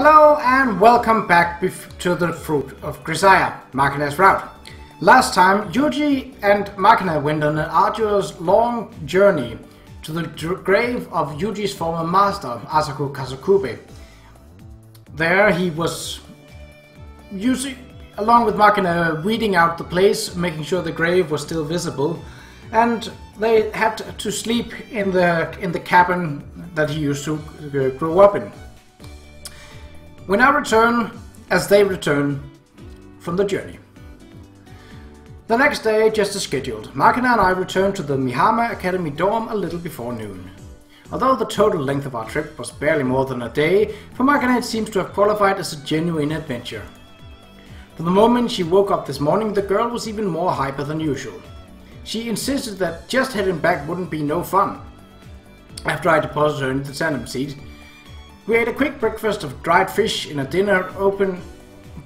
Hello and welcome back to the Fruit of Grisaia, Makina's route. Last time, Yuuji and Makina went on an arduous, long journey to the grave of Yuuji's former master, Asaku Kazukube. There he was along with Makina, weeding out the place, making sure the grave was still visible, and they had to sleep in the cabin that he used to grow up in. We now return as they return from the journey. The next day, just as scheduled, Makina and I returned to the Mihama Academy dorm a little before noon. Although the total length of our trip was barely more than a day, for Makina it seems to have qualified as a genuine adventure. From the moment she woke up this morning, the girl was even more hyper than usual. She insisted that just heading back wouldn't be no fun. After I deposited her into the tandem seat, we ate a quick breakfast of dried fish in a dinner open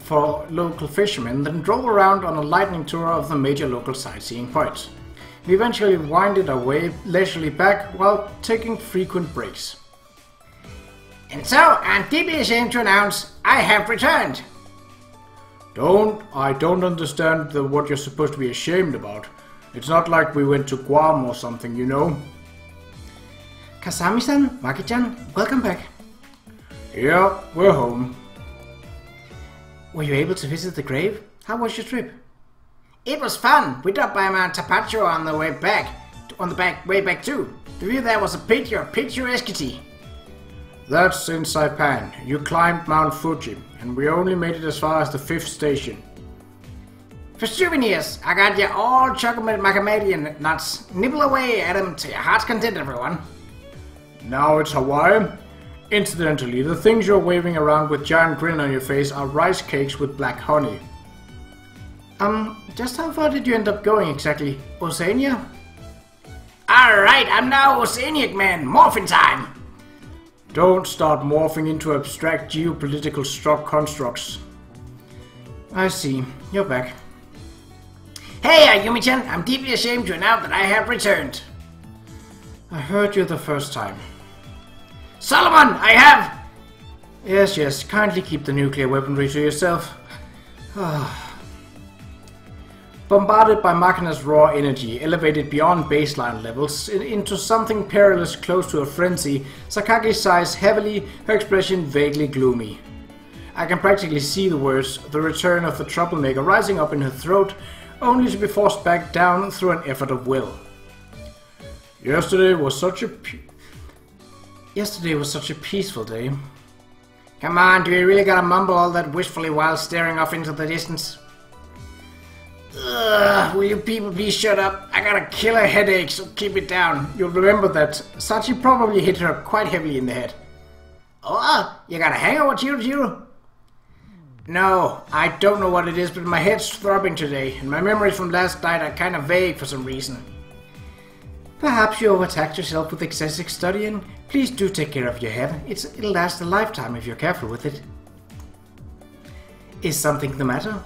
for local fishermen, then drove around on a lightning tour of the major local sightseeing points. We eventually winded our way leisurely back while taking frequent breaks. And so, I'm deeply ashamed to announce, I have returned! I don't understand what you're supposed to be ashamed about. It's not like we went to Guam or something, you know. Kasami-san, Maki-chan, welcome back. Yeah, we're home. Were you able to visit the grave? How was your trip? It was fun. We dropped by Mount Tapacho on the way back. Way back too. The view there was a picturesque. That's in Saipan. You climbed Mount Fuji, and we only made it as far as the 5th station. For souvenirs, I got you all chocolate macadamia nuts. Nibble away at them to your heart's content, everyone. Now it's Hawaii. Incidentally, the things you're waving around with giant grin on your face are rice cakes with black honey. Just how far did you end up going exactly? Oceania? Alright, I'm now Oceanic man. Morphin time! Don't start morphing into abstract geopolitical stock constructs. I see. You're back. Hey, Yumi-chan, I'm deeply ashamed to announce that I have returned. I heard you the first time. Solomon, I have! Yes, kindly keep the nuclear weaponry to yourself. Bombarded by Makina's raw energy, elevated beyond baseline levels into something perilous close to a frenzy, Sakaki sighs heavily, her expression vaguely gloomy. I can practically see the words, the return of the troublemaker, rising up in her throat, only to be forced back down through an effort of will. Yesterday was such a peaceful day. Come on, do you really gotta mumble all that wistfully while staring off into the distance? Ugh, will you people please shut up? I got a killer headache, so keep it down. You'll remember that Sachi probably hit her quite heavily in the head. Oh, you got a hangover, Jiro? No, I don't know what it is, but my head's throbbing today, and my memories from last night are kind of vague for some reason. Perhaps you overtaxed yourself with excessive studying. Please do take care of your head. It'll last a lifetime if you're careful with it. Is something the matter?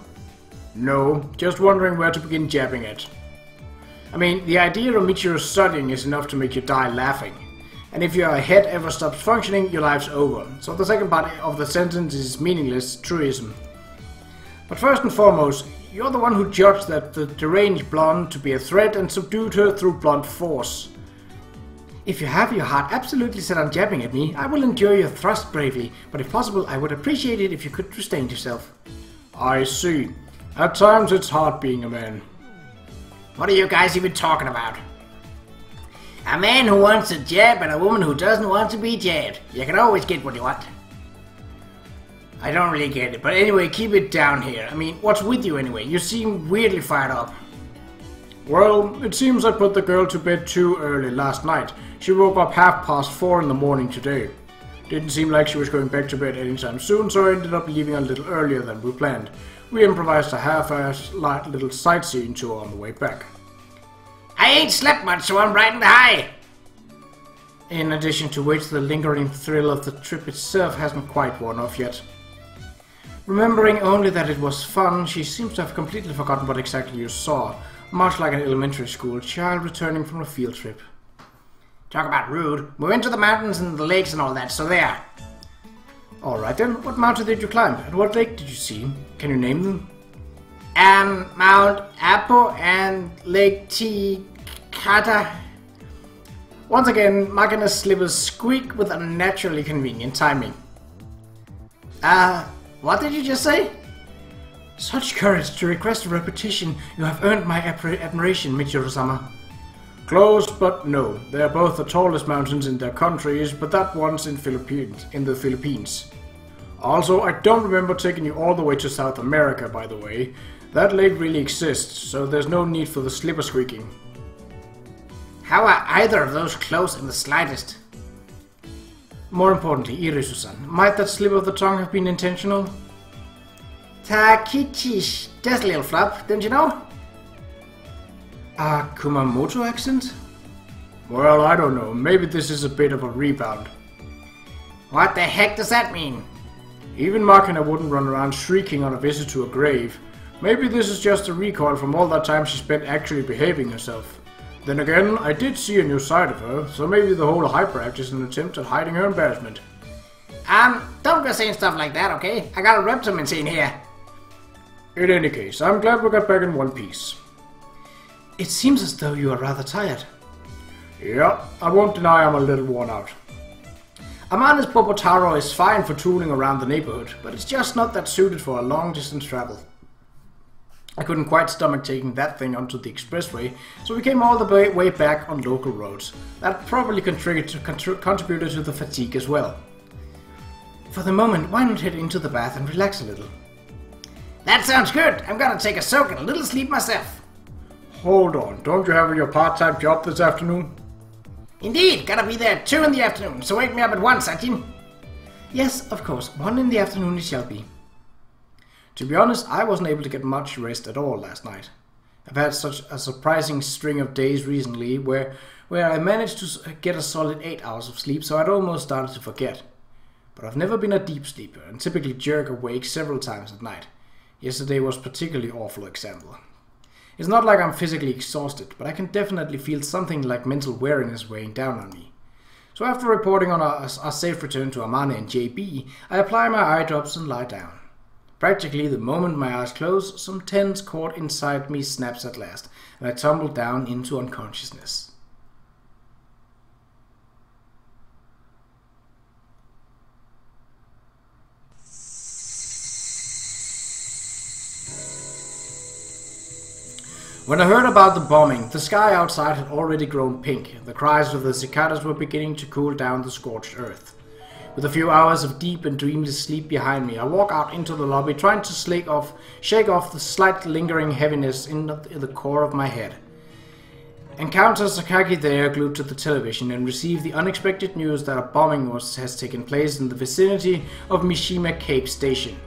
No, just wondering where to begin jabbing at. I mean, the idea of Michiru studying is enough to make you die laughing. And if your head ever stops functioning, your life's over. So the second part of the sentence is meaningless truism. But first and foremost, you're the one who judged that the deranged blonde to be a threat and subdued her through blunt force. If you have your heart absolutely set on jabbing at me, I will endure your thrust bravely, but if possible, I would appreciate it if you could restrain yourself. I see. At times it's hard being a man. What are you guys even talking about? A man who wants to jab and a woman who doesn't want to be jabbed. You can always get what you want. I don't really get it, but anyway, keep it down here. I mean, what's with you anyway? You seem weirdly fired up. Well, it seems I put the girl to bed too early last night. She woke up 4:30 in the morning today. Didn't seem like she was going back to bed anytime soon, so I ended up leaving a little earlier than we planned. We improvised a half-assed light little sightseeing tour on the way back. I ain't slept much, so I'm riding the high. In addition to which, the lingering thrill of the trip itself hasn't quite worn off yet. Remembering only that it was fun, she seems to have completely forgotten what exactly you saw, much like an elementary school child returning from a field trip. Talk about rude. We went to the mountains and the lakes and all that, so there. Alright then, what mountain did you climb, and what lake did you see? Can you name them? Mount Apo and Lake Qa'Rajh. Once again, Makina's slippers squeak with unnaturally convenient timing. What did you just say? Such courage to request a repetition. You have earned my admiration, Michiru-sama. Close, but no. They are both the tallest mountains in their countries, but that one's in the Philippines. Also, I don't remember taking you all the way to South America, by the way. That lake really exists, so there's no need for the slipper squeaking. How are either of those close in the slightest? More importantly, Irisu-san, might that slip of the tongue have been intentional? Takichi's just a little flop, didn't you know? A Kumamoto accent? Well, I don't know. Maybe this is a bit of a rebound. What the heck does that mean? Even Makina wouldn't run around shrieking on a visit to a grave. Maybe this is just a recoil from all that time she spent actually behaving herself. Then again, I did see a new side of her, so maybe the whole hyperact is an attempt at hiding her embarrassment. Don't go saying stuff like that, okay? I got a rep to maintain here. In any case, I'm glad we got back in one piece. It seems as though you are rather tired. Yeah, I won't deny I'm a little worn out. Amana's Popotaro is fine for tooling around the neighborhood, but it's just not that suited for a long-distance travel. I couldn't quite stomach taking that thing onto the expressway, so we came all the way back on local roads. That probably contributed to the fatigue as well. For the moment, why not head into the bath and relax a little? That sounds good. I'm gonna take a soak and a little sleep myself. Hold on, don't you have your part-time job this afternoon? Indeed, gotta be there at 2 in the afternoon, so wake me up at 1, Sajin. Yes, of course, 1 in the afternoon it shall be. To be honest, I wasn't able to get much rest at all last night. I've had such a surprising string of days recently where I managed to get a solid 8 hours of sleep, so I'd almost started to forget. But I've never been a deep sleeper and typically jerk awake several times at night. Yesterday was a particularly awful example. It's not like I'm physically exhausted, but I can definitely feel something like mental weariness weighing down on me. So after reporting on our safe return to Amane and JB, I apply my eye drops and lie down. Practically the moment my eyes close, some tense cord inside me snaps at last, and I tumble down into unconsciousness. When I heard about the bombing, the sky outside had already grown pink. The cries of the cicadas were beginning to cool down the scorched earth. With a few hours of deep and dreamless sleep behind me, I walk out into the lobby trying to shake off the slight lingering heaviness in the core of my head. Encounter Sakaki there glued to the television and receive the unexpected news that a bombing has taken place in the vicinity of Mishima Cape Station.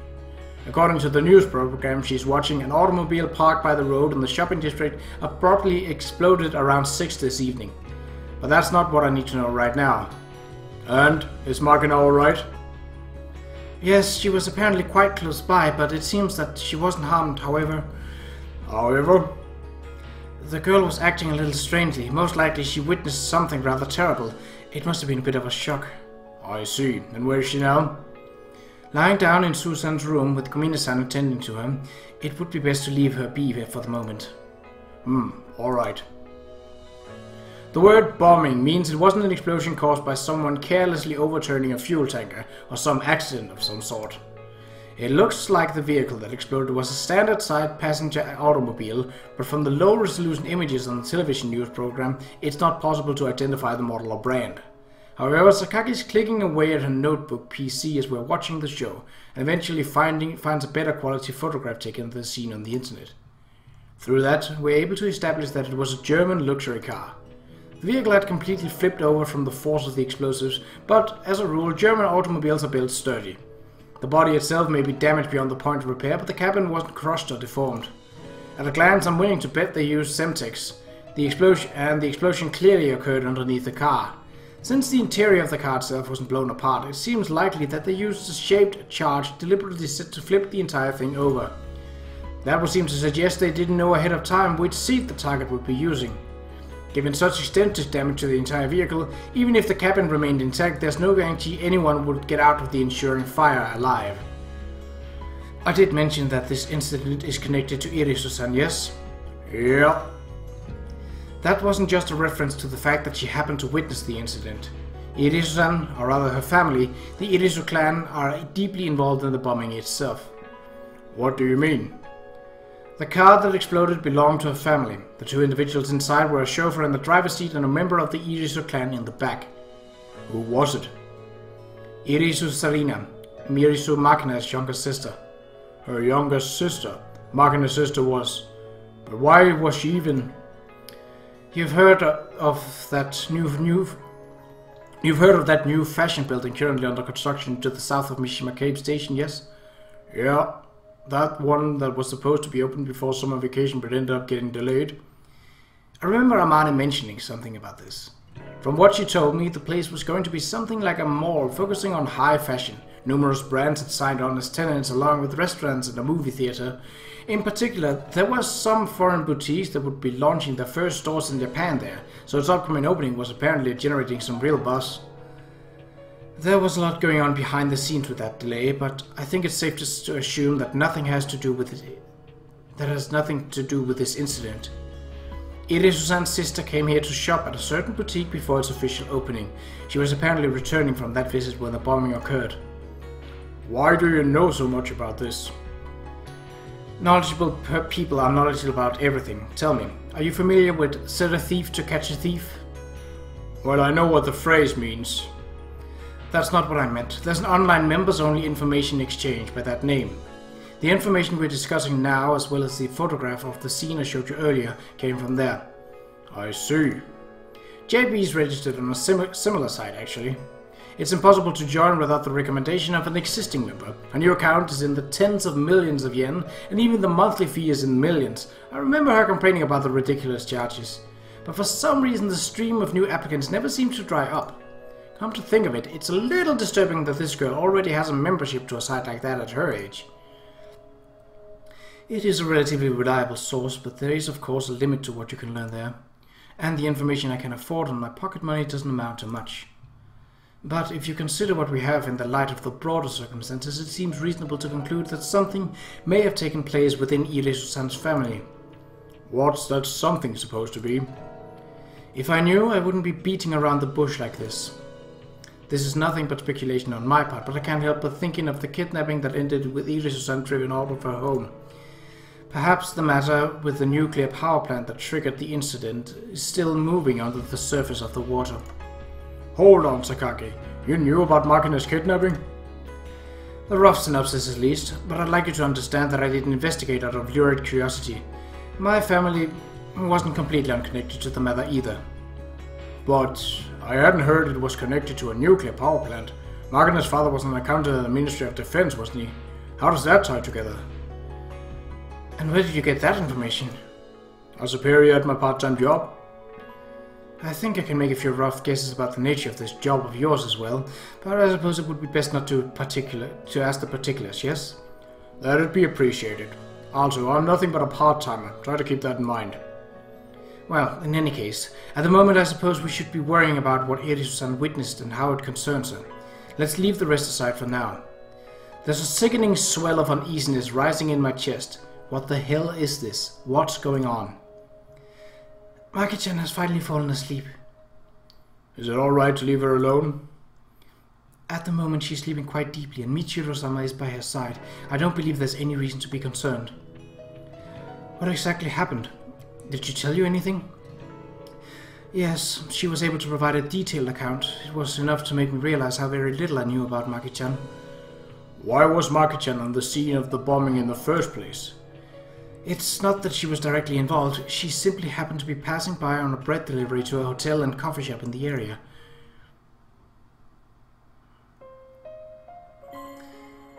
According to the news program she's watching, an automobile parked by the road in the shopping district abruptly exploded around 6 this evening. But that's not what I need to know right now. And? Is Makina alright? Yes, she was apparently quite close by, but it seems that she wasn't harmed, however. The girl was acting a little strangely. Most likely she witnessed something rather terrible. It must have been a bit of a shock. I see. And where is she now? Lying down in Susan's room with Kumina-san attending to her, it would be best to leave her be for the moment. Alright. The word bombing means it wasn't an explosion caused by someone carelessly overturning a fuel tanker or some accident of some sort. It looks like the vehicle that exploded was a standard-sized passenger automobile, but from the low-resolution images on the television news program, it's not possible to identify the model or brand. However, Sakaki's clicking away at her notebook PC as we're watching the show, and eventually finds a better quality photograph taken of the scene on the internet. Through that, we're able to establish that it was a German luxury car. The vehicle had completely flipped over from the force of the explosives, but as a rule, German automobiles are built sturdy. The body itself may be damaged beyond the point of repair, but the cabin wasn't crushed or deformed. At a glance, I'm willing to bet they used Semtex. The explosion clearly occurred underneath the car. Since the interior of the car itself wasn't blown apart, it seems likely that they used a shaped charge deliberately set to flip the entire thing over. That would seem to suggest they didn't know ahead of time which seat the target would be using. Given such extensive damage to the entire vehicle, even if the cabin remained intact, there's no guarantee anyone would get out of the ensuing fire alive. I did mention that this incident is connected to Irisu-san, yes? Yeah. That wasn't just a reference to the fact that she happened to witness the incident. Irisu-san, or rather her family, the Irisu clan, are deeply involved in the bombing itself. What do you mean? The car that exploded belonged to her family. The two individuals inside were a chauffeur in the driver's seat and a member of the Irisu clan in the back. Who was it? Irisu Sarina, Irisu Makina's younger sister. Her younger sister? Makina's sister was... But why was she even... You've heard of that new fashion building currently under construction to the south of Mishima Cave Station, yes? Yeah. That one that was supposed to be open before summer vacation but ended up getting delayed. I remember Amane mentioning something about this. From what she told me, the place was going to be something like a mall focusing on high fashion. Numerous brands had signed on as tenants along with restaurants and a movie theater. In particular, there were some foreign boutiques that would be launching their first stores in Japan there, so its upcoming opening was apparently generating some real buzz. There was a lot going on behind the scenes with that delay, but I think it's safe to assume that nothing has to do with it. That has nothing to do with this incident. Irisu-san's sister came here to shop at a certain boutique before its official opening. She was apparently returning from that visit when the bombing occurred. Why do you know so much about this? Knowledgeable people are knowledgeable about everything. Tell me, are you familiar with set a thief to catch a thief? Well, I know what the phrase means. That's not what I meant. There's an online members-only information exchange by that name. The information we're discussing now, as well as the photograph of the scene I showed you earlier, came from there. I see. JB is registered on a similar site, actually. It's impossible to join without the recommendation of an existing member. A new account is in the tens of millions of yen, and even the monthly fee is in millions. I remember her complaining about the ridiculous charges. But for some reason the stream of new applicants never seems to dry up. Come to think of it, it's a little disturbing that this girl already has a membership to a site like that at her age. It is a relatively reliable source, but there is of course a limit to what you can learn there. And the information I can afford on my pocket money doesn't amount to much. But if you consider what we have in the light of the broader circumstances, it seems reasonable to conclude that something may have taken place within Irisu-san's family. What's that something supposed to be? If I knew, I wouldn't be beating around the bush like this. This is nothing but speculation on my part, but I can't help but thinking of the kidnapping that ended with Irisu-san driven out of her home. Perhaps the matter with the nuclear power plant that triggered the incident is still moving under the surface of the water. Hold on, Sakaki. You knew about Makina's kidnapping? A rough synopsis at least, but I'd like you to understand that I didn't investigate out of lurid curiosity. My family wasn't completely unconnected to the matter either. But I hadn't heard it was connected to a nuclear power plant. Makina's father was an accountant in the Ministry of Defense, wasn't he? How does that tie together? And where did you get that information? A superior at my part-time job. I think I can make a few rough guesses about the nature of this job of yours as well, but I suppose it would be best not to ask the particulars, yes? That'd be appreciated. Also, I'm nothing but a part-timer. Try to keep that in mind. Well, in any case, at the moment I suppose we should be worrying about what Irisu-san witnessed and how it concerns her. Let's leave the rest aside for now. There's a sickening swell of uneasiness rising in my chest. What the hell is this? What's going on? Maki-chan has finally fallen asleep. Is it alright to leave her alone? At the moment she's sleeping quite deeply and Michiro-sama is by her side. I don't believe there's any reason to be concerned. What exactly happened? Did she tell you anything? Yes, she was able to provide a detailed account. It was enough to make me realize how very little I knew about Maki-chan. Why was Maki-chan on the scene of the bombing in the first place? It's not that she was directly involved, she simply happened to be passing by on a bread delivery to a hotel and coffee shop in the area.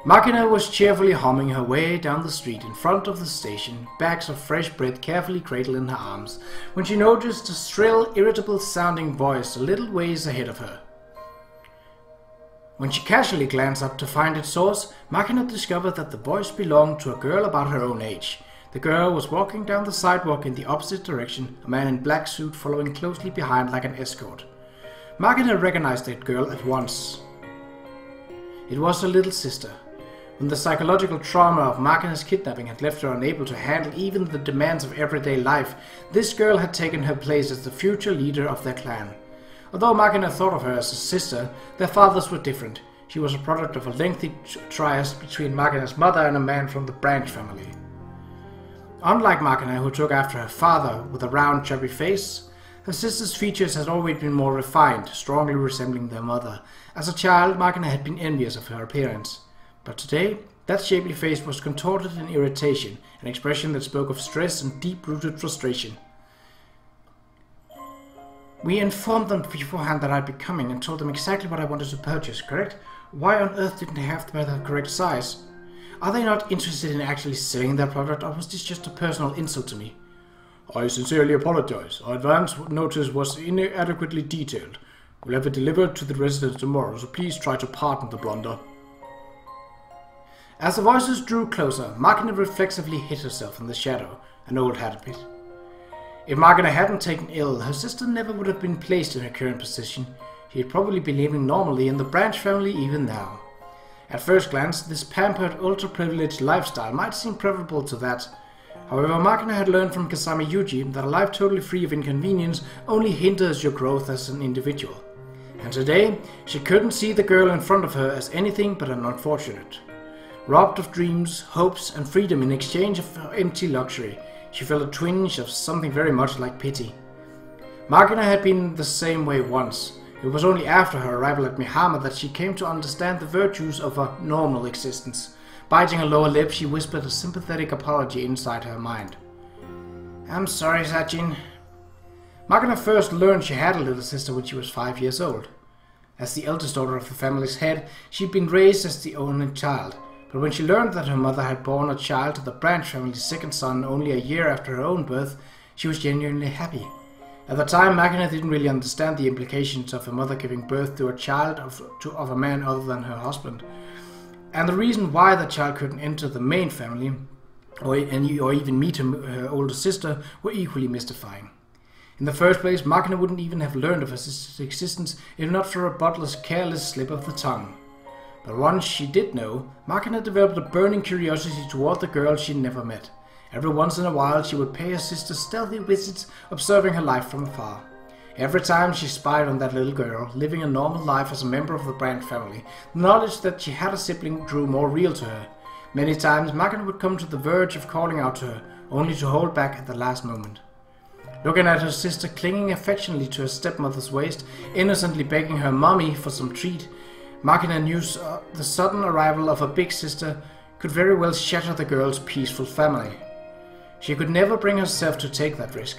Makina was cheerfully humming her way down the street in front of the station, bags of fresh bread carefully cradled in her arms, when she noticed a shrill, irritable-sounding voice a little ways ahead of her. When she casually glanced up to find its source, Makina discovered that the voice belonged to a girl about her own age. The girl was walking down the sidewalk in the opposite direction, a man in black suit following closely behind like an escort. Makina recognized that girl at once. It was her little sister. When the psychological trauma of Makina's kidnapping had left her unable to handle even the demands of everyday life, this girl had taken her place as the future leader of their clan. Although Makina thought of her as a sister, their fathers were different. She was a product of a lengthy trial between Makina's mother and a man from the branch family. Unlike Makina, who took after her father with a round, chubby face, her sister's features had always been more refined, strongly resembling their mother. As a child, Makina had been envious of her appearance. But today, that shapely face was contorted in irritation, an expression that spoke of stress and deep-rooted frustration. We informed them beforehand that I'd be coming and told them exactly what I wanted to purchase, correct? Why on earth didn't they have them at the correct size? Are they not interested in actually selling their product, or was this just a personal insult to me? I sincerely apologize. Our advance notice was inadequately detailed. We'll have it delivered to the residents tomorrow, so please try to pardon the blunder. As the voices drew closer, Makina reflexively hid herself in the shadow, an old habit. If Makina hadn't taken ill, her sister never would have been placed in her current position. She'd probably be living normally in the branch family even now. At first glance, this pampered, ultra-privileged lifestyle might seem preferable to that. However, Makina had learned from Kasami Yuuji that a life totally free of inconvenience only hinders your growth as an individual. And today, she couldn't see the girl in front of her as anything but an unfortunate. Robbed of dreams, hopes, and freedom in exchange for empty luxury, she felt a twinge of something very much like pity. Makina had been the same way once. It was only after her arrival at Mihama that she came to understand the virtues of a normal existence. Biting her lower lip, she whispered a sympathetic apology inside her mind. I'm sorry, Sajin. Makina first learned she had a little sister when she was 5 years old. As the eldest daughter of the family's head, she'd been raised as the only child. But when she learned that her mother had borne a child to the branch family's second son only a year after her own birth, she was genuinely happy. At the time, Makina didn't really understand the implications of her mother giving birth to a child of a man other than her husband. And the reason why the child couldn't enter the main family, or even meet her older sister, were equally mystifying. In the first place, Makina wouldn't even have learned of her sister's existence if not for a butler's careless slip of the tongue. But once she did know, Makina developed a burning curiosity toward the girl she'd never met. Every once in a while she would pay her sister stealthy visits, observing her life from afar. Every time she spied on that little girl, living a normal life as a member of the Brandt family, the knowledge that she had a sibling grew more real to her. Many times Makina would come to the verge of calling out to her, only to hold back at the last moment. Looking at her sister clinging affectionately to her stepmother's waist, innocently begging her mommy for some treat, Makina knew the sudden arrival of her big sister could very well shatter the girl's peaceful family. She could never bring herself to take that risk.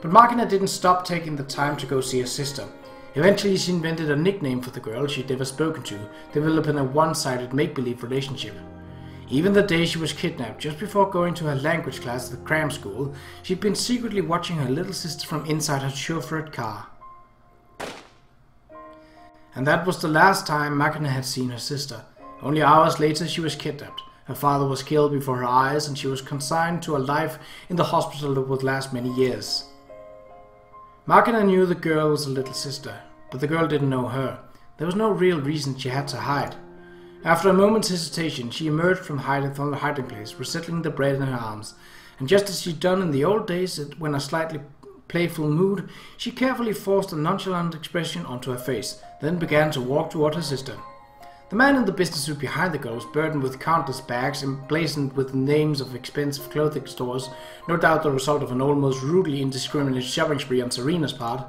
But Makina didn't stop taking the time to go see her sister. Eventually she invented a nickname for the girl she'd never spoken to, developing a one-sided make-believe relationship. Even the day she was kidnapped, just before going to her language class at the cram school, she'd been secretly watching her little sister from inside her chauffeured car. And that was the last time Makina had seen her sister. Only hours later she was kidnapped. Her father was killed before her eyes and she was consigned to a life in the hospital that would last many years. Makina knew the girl was a little sister, but the girl didn't know her. There was no real reason she had to hide. After a moment's hesitation, she emerged from the hiding place, resettling the bread in her arms, and just as she'd done in the old days when a slightly playful mood, she carefully forced a nonchalant expression onto her face, then began to walk toward her sister. The man in the business suit behind the girl was burdened with countless bags emblazoned with the names of expensive clothing stores, no doubt the result of an almost rudely indiscriminate shopping spree on Sarina's part.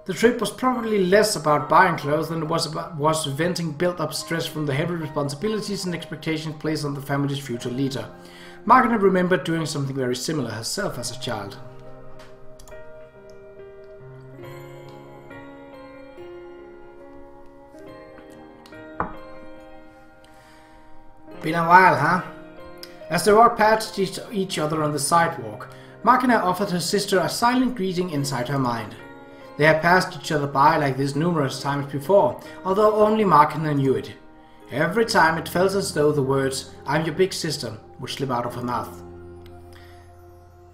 The trip was probably less about buying clothes than it was venting built-up stress from the heavy responsibilities and expectations placed on the family's future leader. Makina remembered doing something very similar herself as a child. Been a while, huh? As they walked past each other on the sidewalk, Makina offered her sister a silent greeting inside her mind. They had passed each other by like this numerous times before, although only Makina knew it. Every time it felt as though the words, "I'm your big sister," would slip out of her mouth.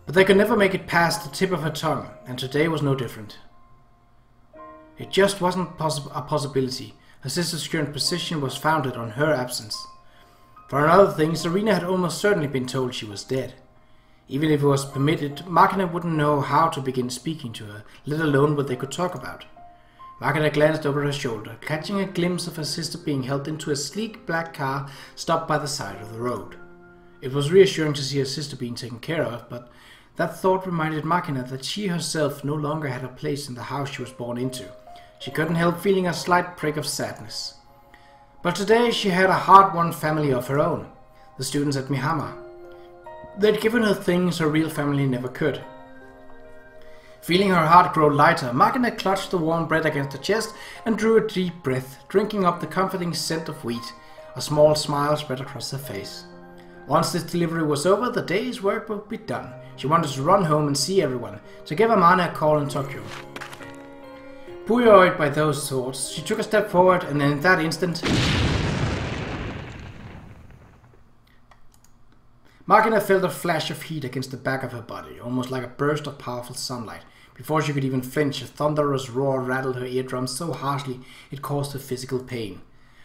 But they could never make it past the tip of her tongue, and today was no different. It just wasn't a possibility. Her sister's current position was founded on her absence. For another thing, Sarina had almost certainly been told she was dead. Even if it was permitted, Makina wouldn't know how to begin speaking to her, let alone what they could talk about. Makina glanced over her shoulder, catching a glimpse of her sister being helped into a sleek black car stopped by the side of the road. It was reassuring to see her sister being taken care of, but that thought reminded Makina that she herself no longer had a place in the house she was born into. She couldn't help feeling a slight prick of sadness. But today she had a hard-won family of her own, the students at Mihama. They'd given her things her real family never could. Feeling her heart grow lighter, Makina clutched the warm bread against her chest and drew a deep breath, drinking up the comforting scent of wheat. A small smile spread across her face. Once this delivery was over, the day's work would be done. She wanted to run home and see everyone, to give Amane a call in Tokyo. Buoyed by those thoughts, she took a step forward, and in that instant, Makina felt a flash of heat against the back of her body, almost like a burst of powerful sunlight. Before she could even flinch, a thunderous roar rattled her eardrums so harshly it caused her physical pain.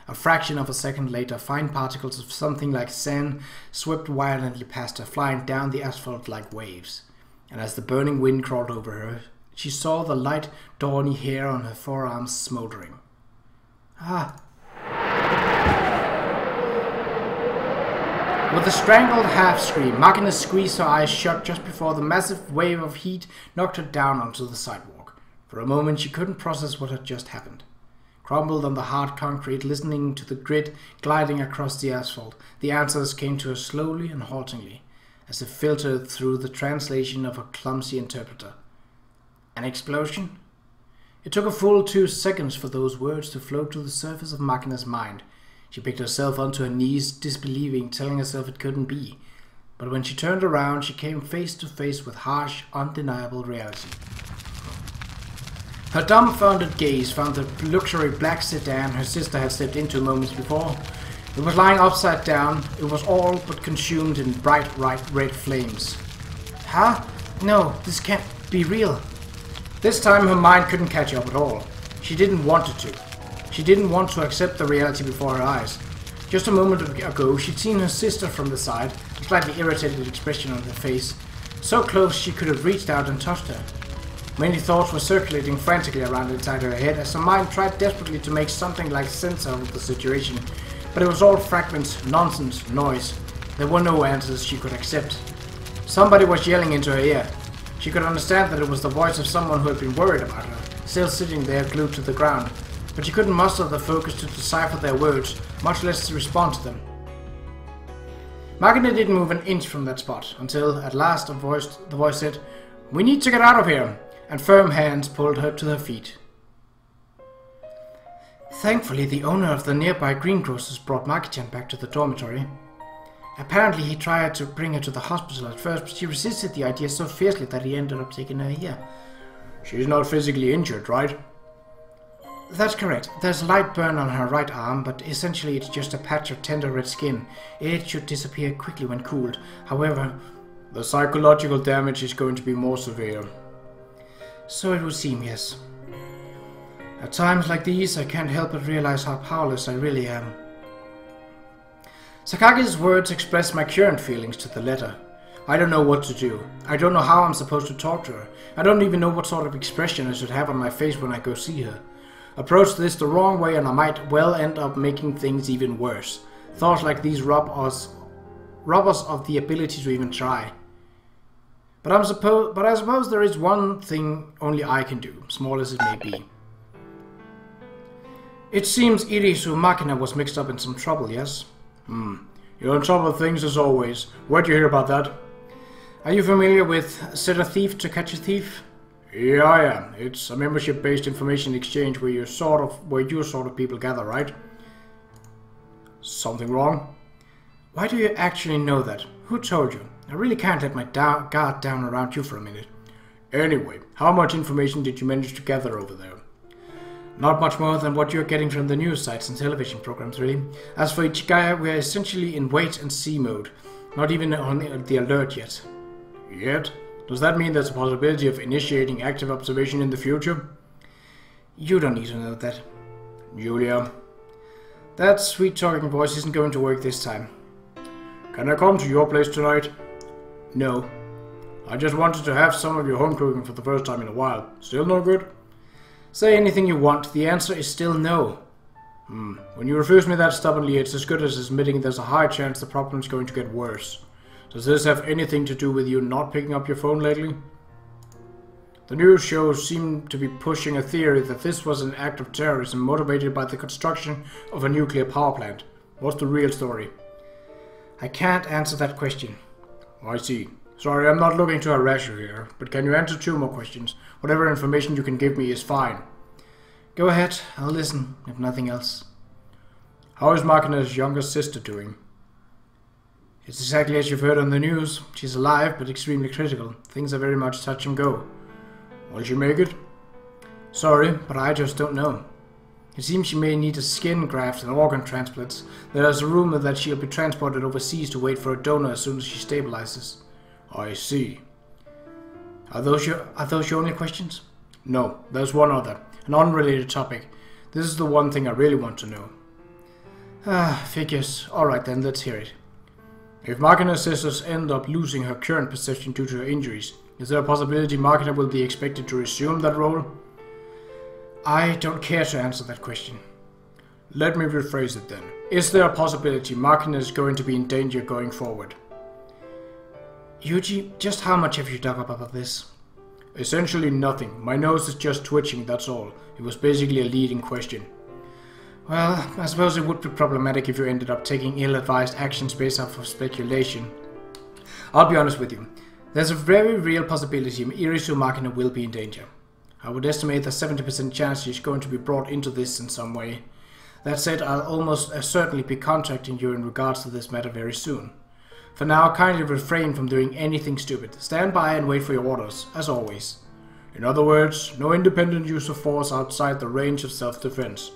A fraction of a second later, fine particles of something like sand swept violently past her, flying down the asphalt like waves. And as the burning wind crawled over her, she saw the light, dawny hair on her forearms smoldering. Ah! With a strangled half-scream, Makina squeezed her eyes shut just before the massive wave of heat knocked her down onto the sidewalk. For a moment she couldn't process what had just happened. Crumbled on the hard concrete, listening to the grit gliding across the asphalt, the answers came to her slowly and haltingly, as if filtered through the translation of a clumsy interpreter. An explosion? It took a full 2 seconds for those words to float to the surface of Makina's mind. She picked herself onto her knees, disbelieving, telling herself it couldn't be. But when she turned around, she came face to face with harsh, undeniable reality. Her dumbfounded gaze found the luxury black sedan her sister had stepped into moments before. It was lying upside down. It was all but consumed in bright red flames. Huh? No, this can't be real. This time her mind couldn't catch up at all. She didn't want it to. She didn't want to accept the reality before her eyes. Just a moment ago, she'd seen her sister from the side, a slightly irritated expression on her face. So close she could have reached out and touched her. Many thoughts were circulating frantically around inside her head as her mind tried desperately to make something like sense out of the situation. But it was all fragments, nonsense, noise. There were no answers she could accept. Somebody was yelling into her ear. She could understand that it was the voice of someone who had been worried about her, still sitting there glued to the ground. But she couldn't muster the focus to decipher their words, much less to respond to them. Makina didn't move an inch from that spot, until, at last, the voice said, "We need to get out of here," and firm hands pulled her to her feet. Thankfully, the owner of the nearby greengrocers brought Maki-chan back to the dormitory. Apparently, he tried to bring her to the hospital at first, but she resisted the idea so fiercely that he ended up taking her here. She's not physically injured, right? That's correct. There's a light burn on her right arm, but essentially it's just a patch of tender red skin. It should disappear quickly when cooled. However, the psychological damage is going to be more severe. So it would seem, yes. At times like these, I can't help but realize how powerless I really am. Sakage's words expressed my current feelings to the letter. I don't know what to do. I don't know how I'm supposed to talk to her. I don't even know what sort of expression I should have on my face when I go see her. Approach this the wrong way and I might well end up making things even worse. Thoughts like these rob us of the ability to even try. But I suppose there is one thing only I can do, small as it may be. It seems Irisu Makina was mixed up in some trouble, yes? You're in trouble with things as always. Where'd you hear about that? Are you familiar with Set a Thief to Catch a Thief? Yeah, I am. It's a membership-based information exchange where you sort of people gather, right? Something wrong? Why do you actually know that? Who told you? I really can't let my guard down around you for a minute. Anyway, how much information did you manage to gather over there? Not much more than what you're getting from the news sites and television programs, really. As for Ichigaya, we're essentially in wait-and-see mode. Not even on the alert yet. Yet? Does that mean there's a possibility of initiating active observation in the future? You don't need to know that. Julia. That sweet-talking voice isn't going to work this time. Can I come to your place tonight? No. I just wanted to have some of your home cooking for the first time in a while. Still no good? Say anything you want, the answer is still no. When you refuse me that stubbornly, it's as good as admitting there's a high chance the problem's going to get worse. Does this have anything to do with you not picking up your phone lately? The news shows seem to be pushing a theory that this was an act of terrorism motivated by the construction of a nuclear power plant. What's the real story? I can't answer that question. I see. Sorry, I'm not looking to harass you here, but can you answer 2 more questions? Whatever information you can give me is fine. Go ahead, I'll listen, if nothing else. How is Makina's younger sister doing? It's exactly as you've heard on the news. She's alive, but extremely critical. Things are very much touch and go. Will she make it? Sorry, but I just don't know. It seems she may need a skin graft and organ transplants. There's a rumor that she'll be transported overseas to wait for a donor as soon as she stabilizes. I see. Are those your only questions? No, there's one other. An unrelated topic. This is the one thing I really want to know. Figures. Alright then, let's hear it. If Makina's sisters end up losing her current position due to her injuries, is there a possibility Makina will be expected to resume that role? I don't care to answer that question. Let me rephrase it then. Is there a possibility Makina is going to be in danger going forward? Yuuji, just how much have you dug up about this? Essentially nothing. My nose is just twitching, that's all. It was basically a leading question. Well, I suppose it would be problematic if you ended up taking ill-advised actions based off of speculation. I'll be honest with you. There's a very real possibility Irisu Makina will be in danger. I would estimate a 70% chance she's going to be brought into this in some way. That said, I'll almost certainly be contacting you in regards to this matter very soon. For now, kindly refrain from doing anything stupid. Stand by and wait for your orders, as always. In other words, no independent use of force outside the range of self-defense.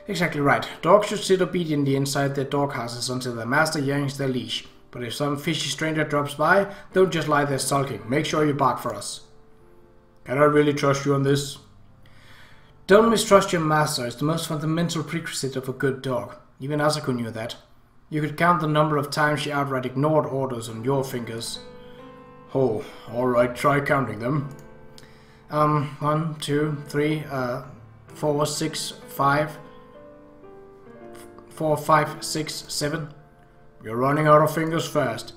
Exactly right. Dogs should sit obediently inside their doghouses until their master yanks their leash. But if some fishy stranger drops by, don't just lie there sulking. Make sure you bark for us. Can I really trust you on this? Don't mistrust your master. It's the most fundamental prerequisite of a good dog. Even Asako knew that. You could count the number of times she outright ignored orders on your fingers. Oh, alright, try counting them. 1, 2, 3, 4, 6, 5... 4, 5, 6, 7. You're running out of fingers fast.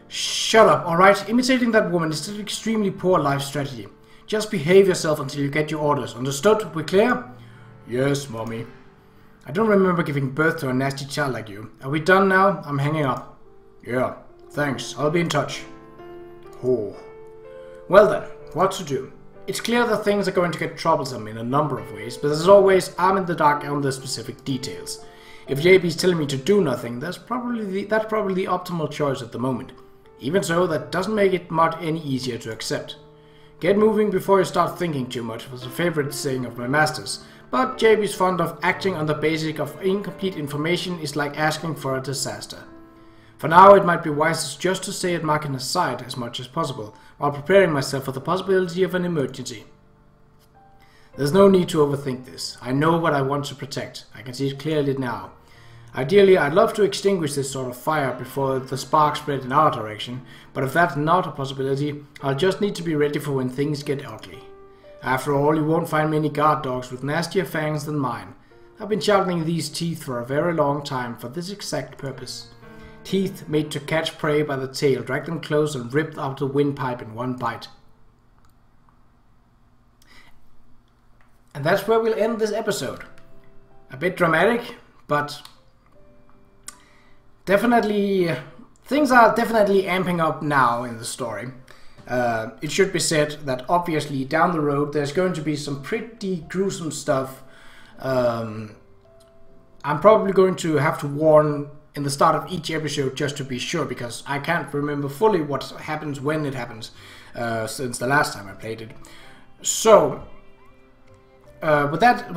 Shut up, alright? Imitating that woman is an extremely poor life strategy. Just behave yourself until you get your orders. Understood? We clear? Yes, mommy. I don't remember giving birth to a nasty child like you. Are we done now? I'm hanging up. Yeah, thanks. I'll be in touch. Oh. Well then, what to do? It's clear that things are going to get troublesome in a number of ways, but as always, I'm in the dark on the specific details. If JB's telling me to do nothing, that's probably the optimal choice at the moment. Even so, that doesn't make it much any easier to accept. Get moving before you start thinking too much was a favorite saying of my master's, but JB's fond of acting on the basis of incomplete information is like asking for a disaster. For now, it might be wisest just to stay at Makina's side as much as possible, while preparing myself for the possibility of an emergency. There's no need to overthink this. I know what I want to protect. I can see it clearly now. Ideally, I'd love to extinguish this sort of fire before the spark spread in our direction, but if that's not a possibility, I'll just need to be ready for when things get ugly. After all, you won't find many guard dogs with nastier fangs than mine. I've been sharpening these teeth for a very long time for this exact purpose. Teeth made to catch prey by the tail, drag them close and rip out the windpipe in one bite. And that's where we'll end this episode. A bit dramatic, but definitely things are definitely amping up now in the story. It should be said that obviously down the road there's going to be some pretty gruesome stuff. I'm probably going to have to warn in the start of each episode just to be sure, because I can't remember fully what happens when it happens since the last time I played it. So with that